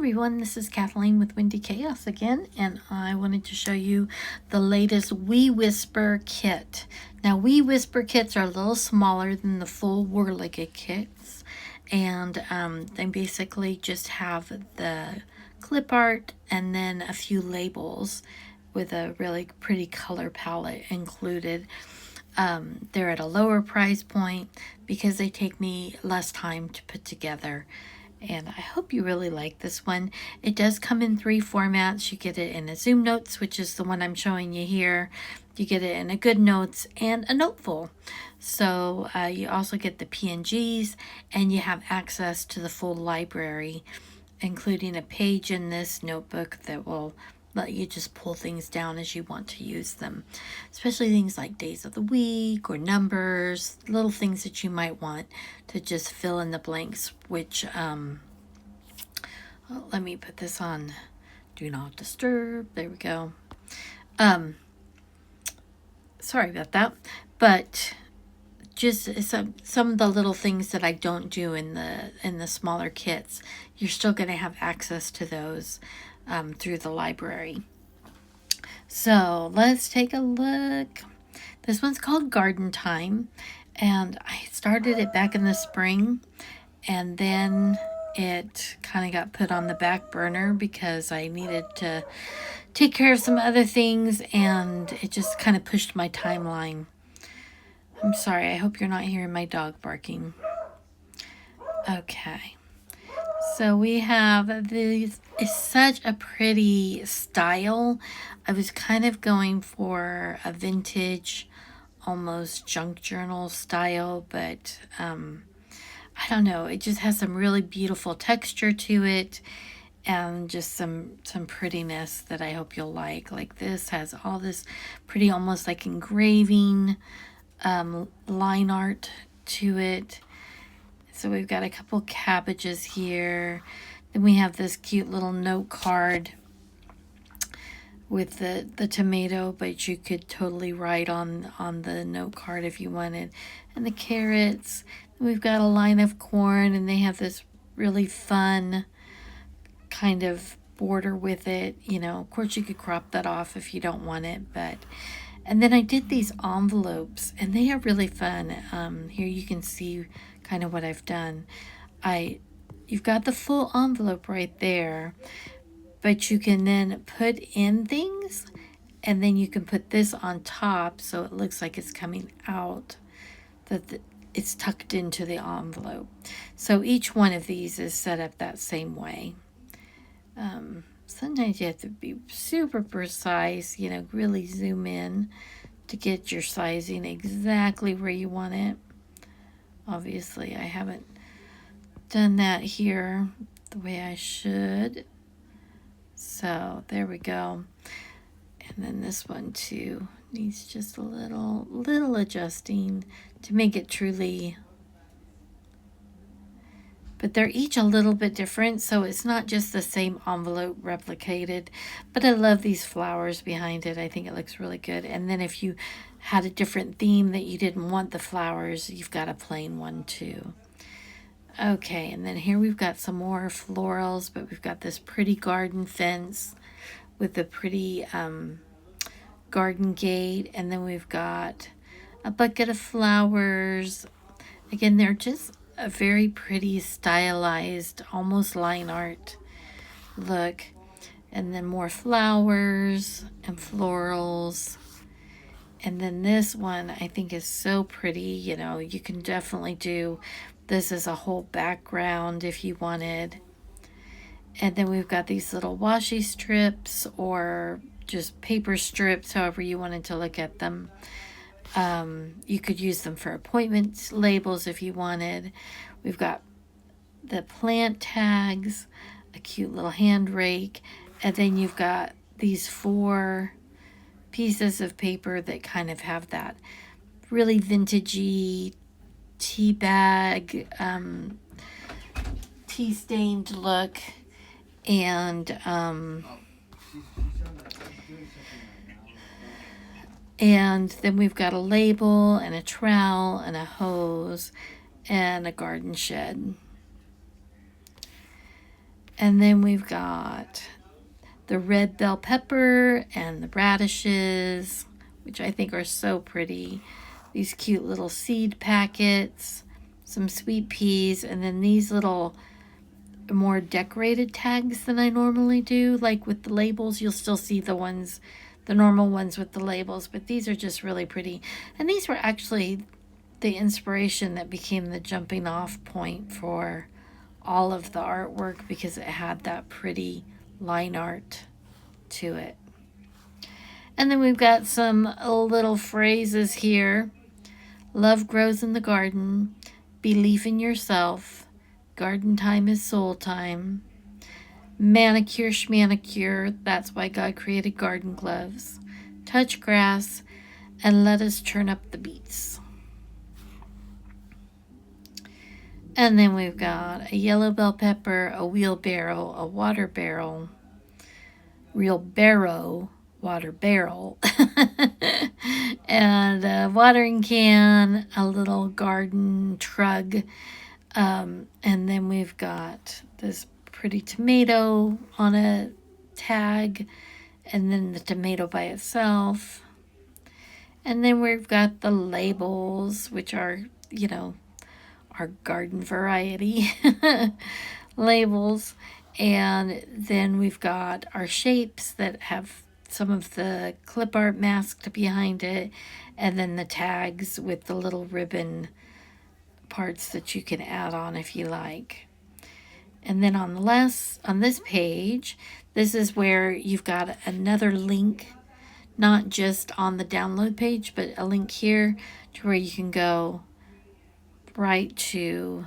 everyone, this is Kathleen with Windy Chaos again, and I wanted to show you the latest We Whisper kit. Now, We Whisper kits are a little smaller than the full Whirligig kits, and they basically just have the clip art and then a few labels with a really pretty color palette included. They're at a lower price point because they take me less time to put together. And I hope you really like this one. It does come in 3 formats. You get it in a Zoom Notes, which is the one I'm showing you here. You get it in a Good Notes and a Noteful. So you also get the PNGs, and you have access to the full library, including a page in this notebook that will let you just pull things down as you want to use them, especially things like days of the week or numbers, little things that you might want to just fill in the blanks, which, let me put this on Do Not Disturb. There we go. Sorry about that, but just some of the little things that I don't do in the smaller kits, you're still going to have access to those through the library. So let's take a look. This one's called Garden Time, and I started it back in the spring, and then it kind of got put on the back burner because I needed to take care of some other things, and it just kind of pushed my timeline. I'm sorry, I hope you're not hearing my dog barking. Okay. So we have this. It's such a pretty style. I was kind of going for a vintage, almost junk journal style, but I don't know. It just has some really beautiful texture to it, and just some prettiness that I hope you'll like. Like this has all this pretty, almost like engraving line art to it. So we've got a couple cabbages here. Then we have this cute little note card with the tomato, but you could totally write on the note card if you wanted. And the carrots. Then we've got a line of corn, and they have this really fun kind of border with it. You know, of course you could crop that off if you don't want it, but... And then I did these envelopes, and they are really fun. Here you can see kind of what I've done. You've got the full envelope right there, but you can then put in things, and then you can put this on top so it looks like it's coming out, that it's tucked into the envelope. So each one of these is set up that same way. Sometimes you have to be super precise, you know, really zoom in to get your sizing exactly where you want it. Obviously, I haven't done that here the way I should. So there we go. And then this one too needs just a little adjusting to make it truly. But they're each a little bit different, so it's not just the same envelope replicated. But I love these flowers behind it. I think it looks really good. And then if you had a different theme that you didn't want the flowers, you've got a plain one too. Okay, and then here we've got some more florals, but we've got this pretty garden fence with the pretty garden gate. And then we've got a bucket of flowers. Again, they're just a very pretty stylized, almost line art look. And then more flowers and florals. And then this one I think is so pretty. You know, you can definitely do this as a whole background if you wanted. And then we've got these little washi strips or just paper strips, however you wanted to look at them. You could use them for appointment labels if you wanted. We've got the plant tags, a cute little hand rake, and then you've got these 4 pieces of paper that kind of have that really vintagey tea bag, tea stained look, and And then we've got a label and a trowel and a hose and a garden shed. And then we've got the red bell pepper and the radishes, which I think are so pretty. These cute little seed packets, some sweet peas, and then these little more decorated tags than I normally do. Like with the labels, you'll still see the normal ones with the labels, but these are just really pretty. And these were actually the inspiration that became the jumping off point for all of the artwork, because it had that pretty line art to it. And then we've got some little phrases here. Love grows in the garden. Believe in yourself. Garden time is soul time. Manicure schmanicure. That's why God created garden gloves. Touch grass and let us turn up the beats. And then we've got a yellow bell pepper, a wheelbarrow, a water barrel, real barrow, water barrel, and a watering can, a little garden trug, and then we've got this pretty tomato on a tag, and then the tomato by itself. And then we've got the labels, which are, our garden variety labels. And then we've got our shapes that have some of the clip art masked behind it, and then the tags with the little ribbon parts that you can add on if you like. And then on this page, this is where you've got another link, not just on the download page, but a link here to where you can go right to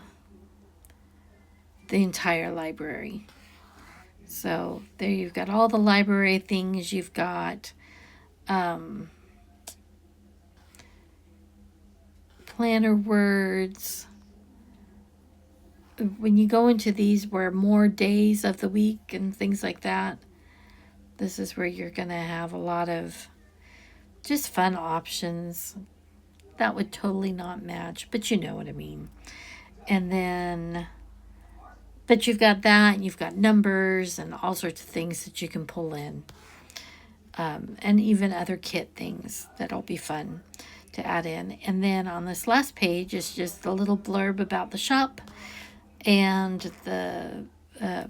the entire library. So there you've got all the library things. You've got planner words. When you go into these where more days of the week and things like that, this is where you're going to have a lot of just fun options that would totally not match, but you know what I mean. And then, but you've got that, and you've got numbers and all sorts of things that you can pull in. And even other kit things that'll be fun to add in. And then on this last page is just a little blurb about the shop and the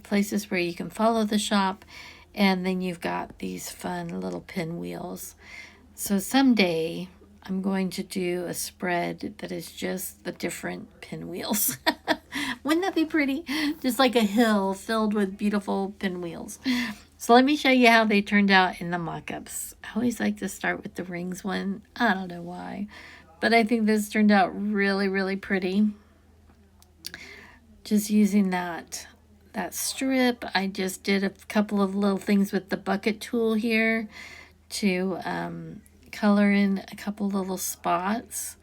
places where you can follow the shop. And then you've got these fun little pinwheels. So someday I'm going to do a spread that is just the different pinwheels. Wouldn't that be pretty? Just like a hill filled with beautiful pinwheels. So let me show you how they turned out in the mock-ups. I always like to start with the rings one. I don't know why, but I think this turned out really, really pretty. Just using that strip. I just did a couple of little things with the bucket tool here to color in a couple little spots.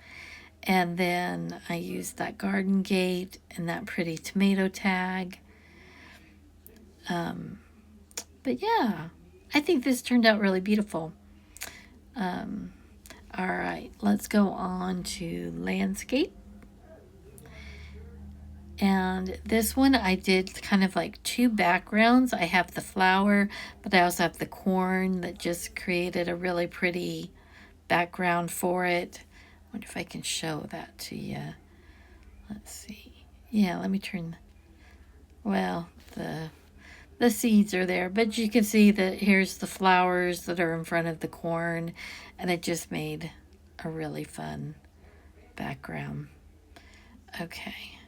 And then I used that garden gate and that pretty tomato tag. But yeah, I think this turned out really beautiful. All right, let's go on to landscape. And this one I did kind of like two backgrounds. I have the flower, but I also have the corn that just created a really pretty background for it. I wonder if I can show that to you. Let's see. Yeah, let me turn. Well, the seeds are there, but you can see that here's the flowers that are in front of the corn, and it just made a really fun background. Okay.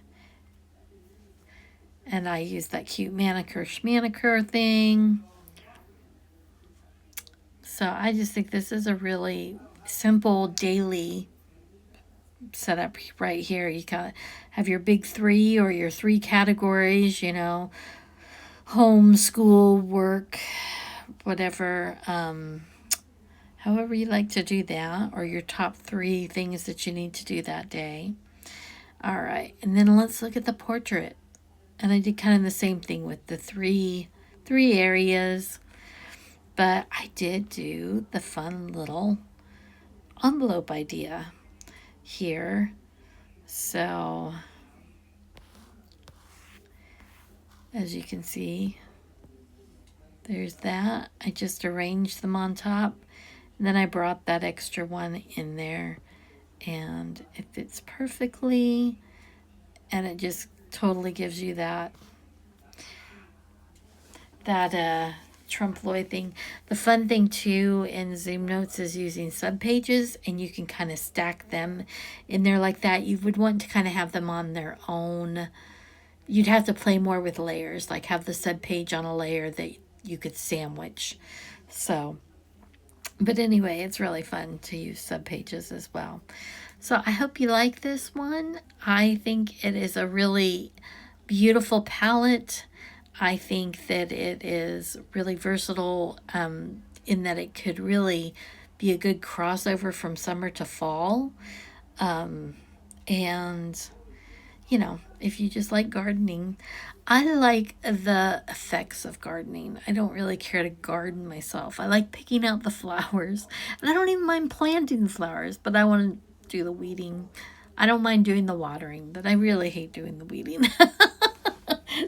And I used that cute manicure schmanicure thing. So I just think this is a really simple daily setup right here. You kind of have your big three or your three categories, home, school, work, whatever. However you like to do that, or your top three things that you need to do that day. All right, and then let's look at the portrait. And I did kind of the same thing with the three areas, but I did do the fun little envelope idea here. So as you can see. There's that. I just arranged them on top. And then I brought that extra one in there. And it fits perfectly. And it just totally gives you that Trump Lloyd thing. The fun thing too in Zoom Notes is using subpages, and you can kind of stack them in there like that. You would want to kind of have them on their own. You'd have to play more with layers, like have the subpage on a layer that you could sandwich. So, but anyway, it's really fun to use subpages as well. So I hope you like this one. I think it is a really beautiful palette. I think that it is really versatile in that it could really be a good crossover from summer to fall. And, you know, if you just like gardening, I like the effects of gardening. I don't really care to garden myself. I like picking out the flowers. And I don't even mind planting the flowers, but I want to do the weeding. I don't mind doing the watering, but I really hate doing the weeding.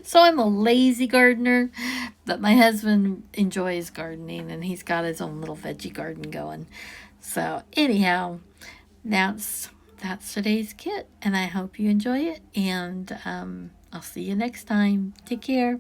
So I'm a lazy gardener, but my husband enjoys gardening, and he's got his own little veggie garden going. So anyhow, that's today's kit, and I hope you enjoy it, and I'll see you next time. Take care.